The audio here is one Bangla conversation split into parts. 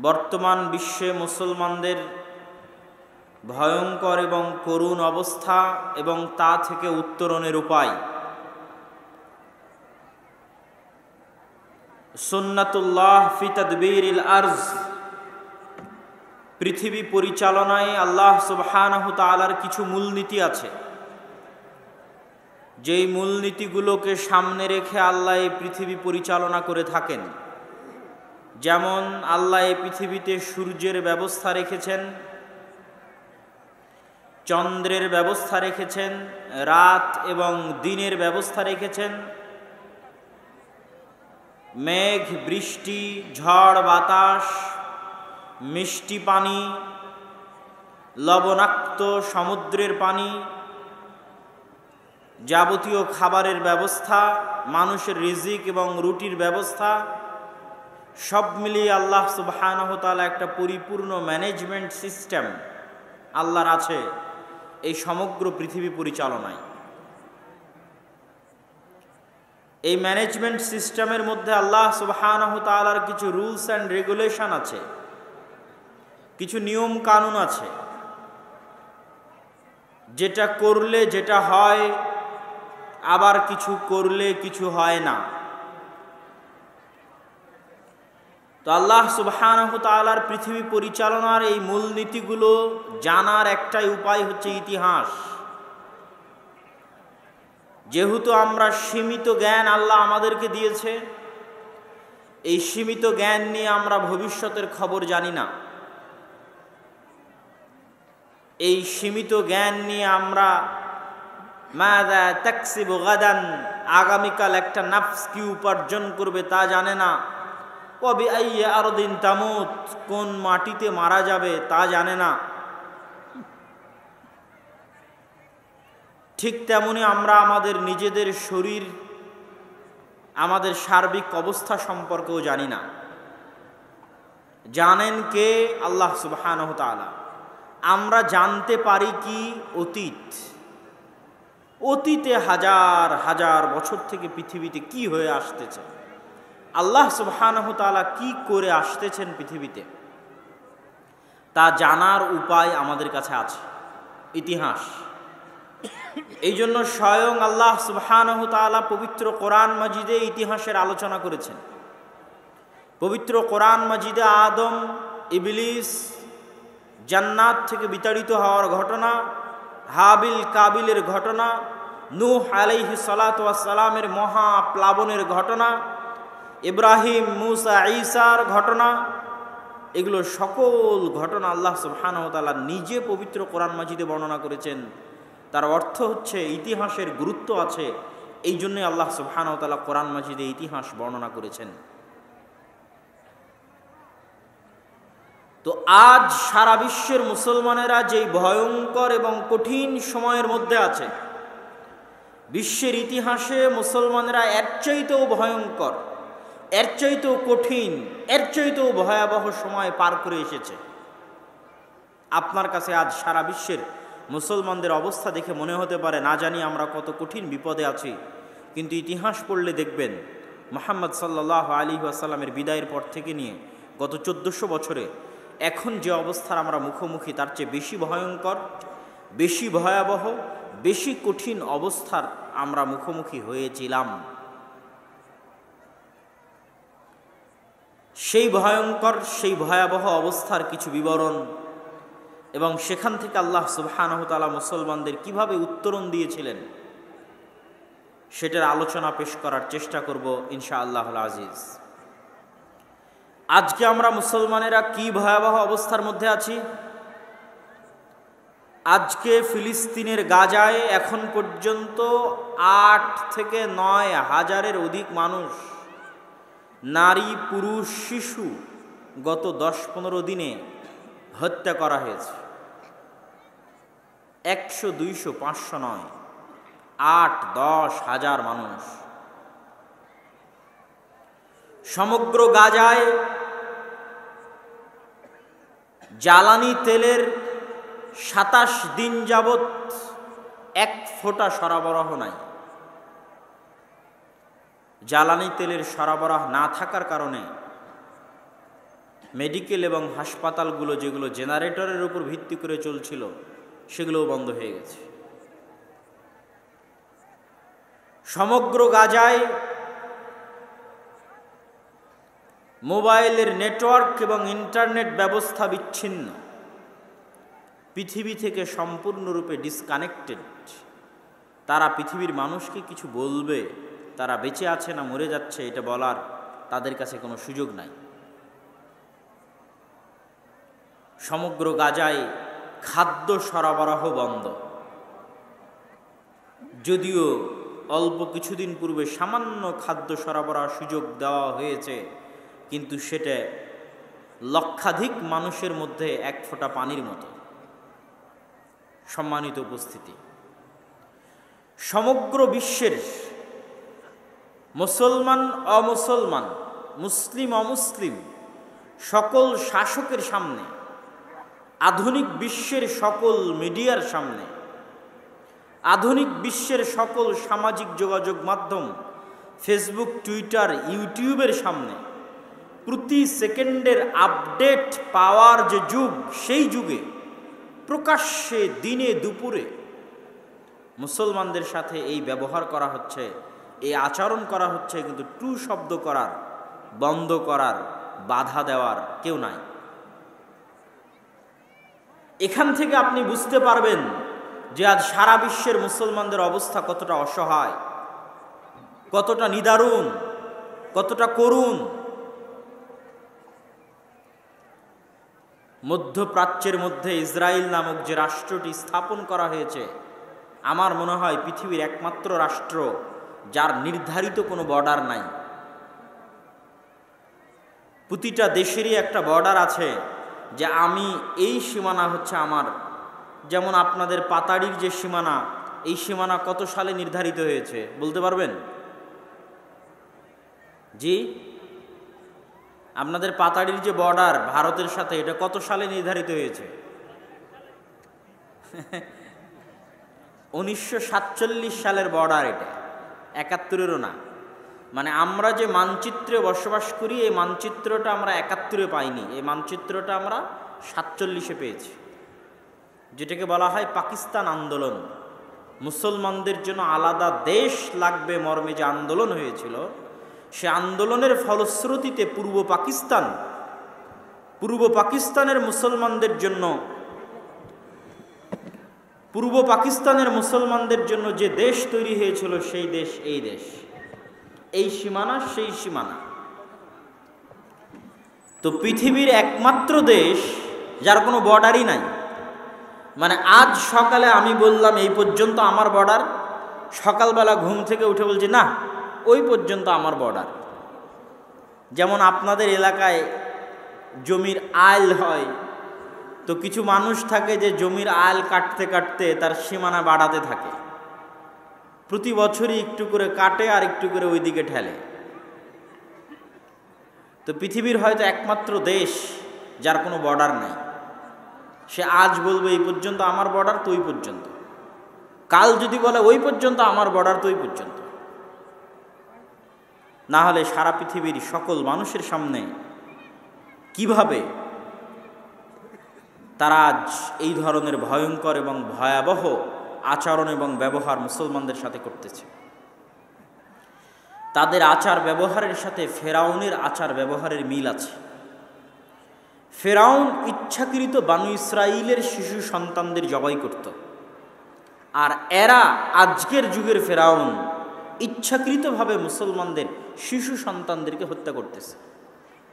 বর্তমান বিশ্বে মুসলমানদের ভয়ঙ্কর এবং করুণ অবস্থা এবং তা থেকে উত্তরণের উপায়। সুন্নাতুল্লাহ ফি তাদবীরিল আরজ, পৃথিবী পরিচালনায় আল্লাহ সুবহানাহু তাআলার কিছু মূলনীতি আছে, যেই মূলনীতিগুলোকে সামনে রেখে আল্লাহ এই পৃথিবী পরিচালনা করে থাকেন। যেমন আল্লাহ এই পৃথিবীতে সূর্যের ব্যবস্থা রেখেছেন, চন্দ্রের ব্যবস্থা রেখেছেন, রাত এবং দিনের ব্যবস্থা রেখেছেন, মেঘ, বৃষ্টি, ঝড় বাতাস, মিষ্টি পানি, লবণাক্ত সমুদ্রের পানি, যাবতীয় খাবারের ব্যবস্থা, মানুষের রিজিক এবং রুটির ব্যবস্থা, সব মিলিয়ে আল্লাহ সুবহানাহু তাআলা একটা পরিপূর্ণ ম্যানেজমেন্ট সিস্টেম আল্লাহর আছে এই সমগ্র পৃথিবী পরিচালনায়। এই ম্যানেজমেন্ট সিস্টেমের মধ্যে আল্লাহ সুবহানাহু তাআলার কিছু রুলস অ্যান্ড রেগুলেশন আছে, কিছু নিয়ম কানুন আছে, যেটা করলে যেটা হয়, আবার কিছু করলে কিছু হয় না। তো আল্লাহ সুবহানাহু তাআলার পৃথিবী পরিচালনার এই মূলনীতিগুলো জানার একটাই উপায় হচ্ছে ইতিহাস। যেহেতু আমরা সীমিত জ্ঞান আল্লাহ আমাদেরকে দিয়েছে, এই সীমিত জ্ঞান নিয়ে আমরা ভবিষ্যতের খবর জানি না। এই সীমিত জ্ঞান নিয়ে আমরা মাযা তাকসিবু গাদান, আগামীকাল একটা নাফস কি উপার্জন করবে তা জানে না। ওয়া বিআইয়ি আরদিন তামুত, কোন মাটিতে মারা যাবে তা জানে না। ঠিক তেমনি আমরা আমাদের নিজেদের শরীর, আমাদের সার্বিক অবস্থা সম্পর্কেও জানি না। জানেন কে? আল্লাহ সুবহানাহু তাআলা। আমরা জানতে পারি কি অতীত, অতীতে হাজার হাজার বছর থেকে পৃথিবীতে কি হয়ে আসতেছে, আল্লাহ সুবহানাহু তাআলা কি করে আসতেছেন পৃথিবীতে, তা জানার উপায় আমাদের কাছে আছে, ইতিহাস। এই জন্য স্বয়ং আল্লাহ সুবহানাহু তাআলা পবিত্র কোরআন মাজিদে ইতিহাসের আলোচনা করেছেন। পবিত্র কোরআন মাজিদে আদম, ইবলিস, জান্নাত থেকে বিতাড়িত হওয়ার ঘটনা, হাবিল কাবিলের ঘটনা, নূহ আলাইহিস সালাতু ওয়াস সালামের মহা প্লাবনের ঘটনা, ইব্রাহিম, মুসা, ঈসার ঘটনা, এগুলো সকল ঘটনা আল্লাহ সুবহানাহু ওয়া তাআলা নিজে পবিত্র কোরআন মাজিদে বর্ণনা করেছেন। তার অর্থ হচ্ছে ইতিহাসের গুরুত্ব আছে, এই জন্যই আল্লাহ সুবহানাহু ওয়া তাআলা কোরআন মাজিদে ইতিহাস বর্ণনা করেছেন। তো আজ সারা বিশ্বের মুসলমানেরা যেই ভয়ঙ্কর এবং কঠিন সময়ের মধ্যে আছে, বিশ্বের ইতিহাসে মুসলমানেরা এর চাইতেও ভয়ঙ্কর, এর চাইতেও কঠিন, এর চাইতেও ভয়াবহ সময় পার করে এসেছে। আপনার কাছে আজ সারা বিশ্বের মুসলমানদের অবস্থা দেখে মনে হতে পারে না জানি আমরা কত কঠিন বিপদে আছি, কিন্তু ইতিহাস পড়লে দেখবেন মুহাম্মদ সাল্লাল্লাহু আলাইহি ওয়াসাল্লামের বিদায়ের পর থেকে নিয়ে গত 1400 বছরে এখন যে অবস্থার আমরা মুখোমুখি, তার চেয়ে বেশি ভয়ঙ্কর, বেশি ভয়াবহ, বেশি কঠিন অবস্থার আমরা মুখোমুখি হয়েছিলাম। সেই ভয়ঙ্কর, সেই ভয়াবহ অবস্থার কিছু বিবরণ এবং সেখান থেকে আল্লাহ সুবহানাহু তাআলা মুসলমানদের কিভাবে উত্তরণ দিয়েছিলেন সেটার আলোচনা পেশ করার চেষ্টা করব ইনশাআল্লাহুল আজিজ। আজকে আমরা মুসলমানেরা কি ভয়াবহ অবস্থার মধ্যে আছি। আজকে ফিলিস্তিনের গাজায় এখন পর্যন্ত 8 থেকে 9 হাজারের অধিক মানুষ, নারী, পুরুষ, শিশু গত 10-15 দিনে হত্যা করা হয়েছে। 100, 200, 500 নয়, 8-10 হাজার মানুষ। সমগ্র গাজায় জ্বালানি তেলের 27 দিন যাবৎ 1 ফোঁটা সরবরাহ নাই। জ্বালানি তেলের সরবরাহ না থাকার কারণে মেডিকেল এবং হাসপাতালগুলো যেগুলো জেনারেটরের উপর ভিত্তি করে চলছিল সেগুলোও বন্ধ হয়ে গেছে। সমগ্র গাজায় মোবাইলের নেটওয়ার্ক এবং ইন্টারনেট ব্যবস্থা বিচ্ছিন্ন, পৃথিবী থেকে সম্পূর্ণরূপে ডিসকানেক্টেড। তারা পৃথিবীর মানুষকে কিছু বলবে, তারা বেঁচে আছে না মরে যাচ্ছে এটা বলার তাদের কাছে কোনো সুযোগ নাই। সমগ্র গাজায় খাদ্য সরবরাহ বন্ধ। যদিও অল্প কিছুদিন পূর্বে সামান্য খাদ্য সরবরাহ সুযোগ দেওয়া হয়েছে, কিন্তু সেটা লক্ষাধিক মানুষের মধ্যে এক ফোঁটা পানির মতো। সম্মানিত উপস্থিতি, সমগ্র বিশ্বের মুসলমান অমুসলমান, মুসলিম অমুসলিম সকল শাসকের সামনে, আধুনিক বিশ্বের সকল মিডিয়ার সামনে, আধুনিক বিশ্বের সকল সামাজিক যোগাযোগ মাধ্যম ফেসবুক, টুইটার, ইউটিউবের সামনে প্রতি সেকেন্ডের আপডেট পাওয়ার যে যুগ, সেই যুগে প্রকাশ্যে দিনে দুপুরে মুসলমানদের সাথে এই ব্যবহার করা হচ্ছে, এই আচরণ করা হচ্ছে, কিন্তু টু শব্দ করার, বন্ধ করার, বাধা দেওয়ার কেউ নাই। এখান থেকে আপনি বুঝতে পারবেন যে আজ সারা বিশ্বের মুসলমানদের অবস্থা কতটা অসহায়, কতটা নিদারুণ, কতটা করুণ। মধ্যপ্রাচ্যের মধ্যে ইসরায়েল নামক যে রাষ্ট্রটি স্থাপন করা হয়েছে, আমার মনে হয় পৃথিবীর একমাত্র রাষ্ট্র যার নির্ধারিত কোনো বর্ডার নাই। প্রতিটা দেশেরই একটা বর্ডার আছে, যে আমি এই সীমানা হচ্ছে আমার। যেমন আপনাদের পাতাড়ির যে সীমানা, এই সীমানা কত সালে নির্ধারিত হয়েছে বলতে পারবেন? জি, আপনাদের পাতাড়ির যে বর্ডার ভারতের সাথে, এটা কত সালে নির্ধারিত হয়েছে? 1947 সালের বর্ডার এটা, 71-এরও না। মানে আমরা যে মানচিত্রে বসবাস করি, এই মানচিত্রটা আমরা 71-এ পাইনি, এই মানচিত্রটা আমরা 47-এ পেয়েছি, যেটাকে বলা হয় পাকিস্তান আন্দোলন। মুসলমানদের জন্য আলাদা দেশ লাগবে মর্মে যে আন্দোলন হয়েছিল, সে আন্দোলনের ফলশ্রুতিতে পূর্ব পাকিস্তানের মুসলমানদের জন্য যে দেশ তৈরি হয়েছিল, সেই দেশ এই দেশ, এই সীমানা সেই সীমানা। তো পৃথিবীর একমাত্র দেশ যার কোনো বর্ডারই নাই। মানে আজ সকালে আমি বললাম এই পর্যন্ত আমার বর্ডার, সকালবেলা ঘুম থেকে উঠে বলছি না ওই পর্যন্ত আমার বর্ডার। যেমন আপনাদের এলাকায় জমির আইল হয়, তো কিছু মানুষ থাকে যে জমির আইল কাটতে কাটতে তার সীমানা বাড়াতে থাকে, প্রতি বছরই একটু করে কাটে আর একটু করে ওইদিকে ঠেলে। তো পৃথিবীর হয়তো একমাত্র দেশ যার কোনো বর্ডার নাই। সে আজ বলবে এই পর্যন্ত আমার বর্ডার, তো ওই পর্যন্ত। কাল যদি বলে ওই পর্যন্ত আমার বর্ডার, তো ওই পর্যন্ত। না হলে সারা পৃথিবীর সকল মানুষের সামনে কিভাবে তারা আজ এই ধরনের ভয়ঙ্কর এবং ভয়াবহ আচরণ এবং ব্যবহার মুসলমানদের সাথে করতেছে। তাদের আচার ব্যবহারের সাথে ফেরাউনের আচার ব্যবহারের মিল আছে। ফেরাউন ইচ্ছাকৃত বানু ইসরাইলের শিশু সন্তানদের জবাই করত, আর এরা আজকের যুগের ফেরাউন ইচ্ছাকৃতভাবে মুসলমানদের শিশু সন্তানদেরকে হত্যা করতেছে।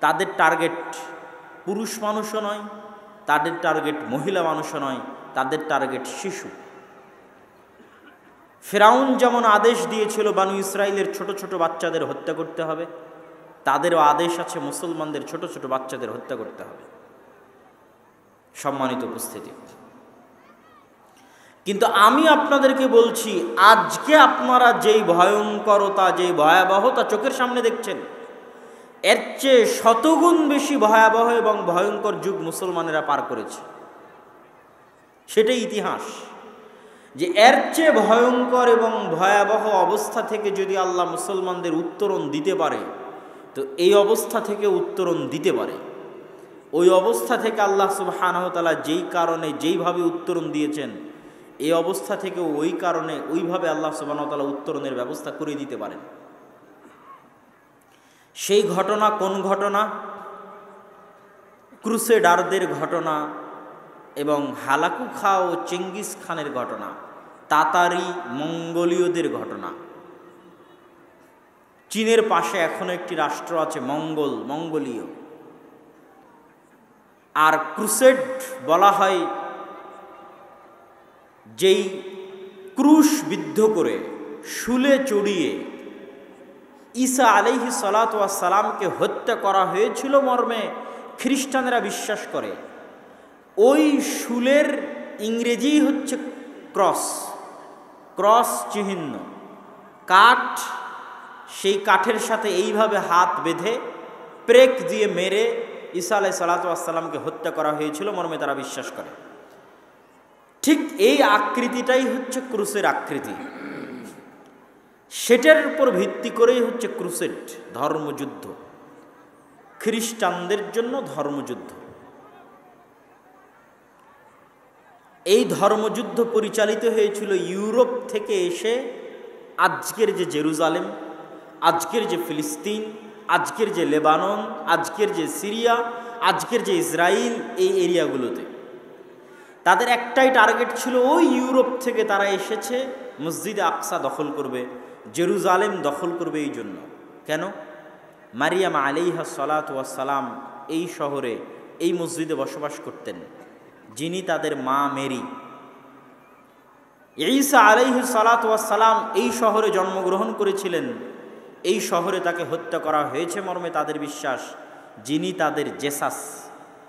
তাদের টার্গেট পুরুষ মানুষও নয়, তাদের টার্গেট মহিলা মানুষও নয়, তাদের টার্গেট শিশু। ফেরাউন যেমন আদেশ দিয়েছিল বানু ইসরাইলের ছোট ছোট বাচ্চাদের হত্যা করতে হবে, তাদেরও আদেশ আছে মুসলমানদের ছোট ছোট বাচ্চাদের হত্যা করতে হবে। সম্মানিত উপস্থিতি, কিন্তু আমি আপনাদেরকে বলছি, আজকে আপনারা যেই ভয়ঙ্করতা, যেই ভয়াবহতা চোখের সামনে দেখছেন, এর চেয়ে শতগুণ বেশি ভয়াবহ এবং ভয়ঙ্কর যুগ মুসলমানেরা পার করেছে। সেটাই ইতিহাস, যে এর চেয়ে ভয়ঙ্কর এবং ভয়াবহ অবস্থা থেকে যদি আল্লাহ মুসলমানদের উত্তরণ দিতে পারে, তো এই অবস্থা থেকে উত্তরণ দিতে পারে। ওই অবস্থা থেকে আল্লাহ সুবহানাহু ওয়া তাআলা যেই কারণে যেইভাবে উত্তরণ দিয়েছেন, এই অবস্থা থেকে ওই কারণে ওইভাবে আল্লাহ সুবহানাহু ওয়া তাআলা উত্তরণের ব্যবস্থা করে দিতে পারেন। সেই ঘটনা কোন ঘটনা? ক্রুসেডারদের ঘটনা এবং হালাকু খা ও চেঙ্গিস খানের ঘটনা, তাতারি মঙ্গোলীয়দের ঘটনা। চীনের পাশে এখনো একটি রাষ্ট্র আছে মঙ্গোলীয়। আর ক্রুসেড বলা হয় যেই ক্রুশ বিদ্ধ করে শুলে চড়িয়ে ঈসা আলাইহিস সালাতু ওয়াস সালামকে হত্যা করা হয়েছিল মর্মে খ্রিস্টানরা বিশ্বাস করে। ওই শুলের ইংরেজি হচ্ছে ক্রস চিহ্ন, কাঠ। সেই কাঠের সাথে এইভাবে হাত বেঁধে প্রেক দিয়ে মেরে ঈসা আলাইহিস সালাতু ওয়াস সালামকে হত্যা করা হয়েছিল মর্মে তারা বিশ্বাস করে। ঠিক এই আকৃতিটাই হচ্ছে ক্রুসের আকৃতি। সেটার উপর ভিত্তি করেই হচ্ছে ক্রুসেড, ধর্মযুদ্ধ, খ্রিস্টানদের জন্য ধর্মযুদ্ধ। এই ধর্মযুদ্ধ পরিচালিত হয়েছিল ইউরোপ থেকে এসে আজকের যে জেরুজালেম, আজকের যে ফিলিস্তিন, আজকের যে লেবানন, আজকের যে সিরিয়া, আজকের যে ইসরায়েল, এই এরিয়াগুলোতে। তাদের একটাই টার্গেট ছিল, ওই ইউরোপ থেকে তারা এসেছে মসজিদে আকসা দখল করবে, জেরুজালেম দখল করবে। এই জন্য কেন? মারিয়াম আলাইহিস সালাতু ওয়াস সালাম এই শহরে, এই মসজিদে বসবাস করতেন, যিনি তাদের মা মেরি। ঈসা আলাইহিস সালাতু ওয়াস সালাম এই শহরে জন্মগ্রহণ করেছিলেন, এই শহরে তাকে হত্যা করা হয়েছে মর্মে তাদের বিশ্বাস, যিনি তাদের জেসাস,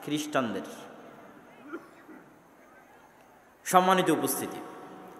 খ্রিস্টানদের। সম্মানিত উপস্থিতি,